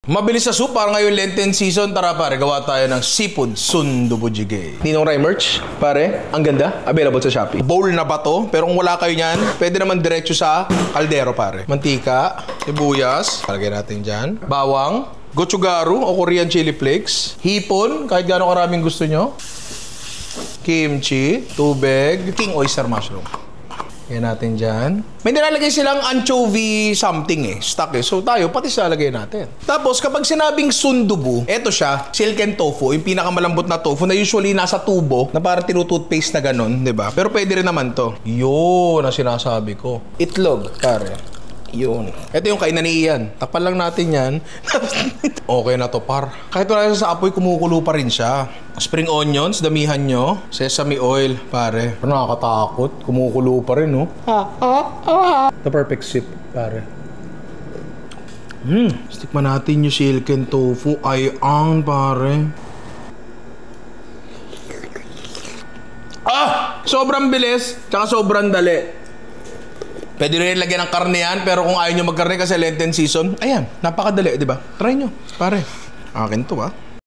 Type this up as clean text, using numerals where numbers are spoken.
Mabilis sa soup, parang ngayon Lenten season. Tara pare, gawa tayo ng seafood sundubu jjigae. Ninong Rai merch, pare, ang ganda. Available sa Shopee. Bowl na ba to? Pero kung wala kayo niyan, pwede naman diretso sa kaldero pare. Mantika, sibuyas, palagay natin dyan. Bawang, gochugaru o Korean chili flakes. Hipon, kahit gaano karaming gusto nyo. Kimchi, tubig, king oyster mushroom. Yan natin dyan. May nilalagay silang anchovy something stock So tayo, pati silalagay natin. Tapos kapag sinabing sundubu, eto siya, silken tofu, yung pinakamalambot na tofu na usually nasa tubo, na parang tinutoothpaste na ganun, di ba? Pero pwede rin naman to. Yun ang sinasabi ko. Itlog, pare. Yun. Ito yung kainan ni Ian. Takpan lang natin yan. Okay na to, par. Kahit wala sa apoy, kumukulo pa rin siya. Spring onions, damihan nyo. Sesame oil, pare. Pero nakakatakot. Kumukulo pa rin, no? The perfect sip, pare. Stikman natin yung silken tofu. Ay, ang pare. Sobrang bilis, tsaka sobrang dali. Pwede rin lagyan ng karne yan, pero kung ayaw nyo magkarne kasi Lenten season, ayan, napakadali, di ba? Try nyo, pare. Akin to,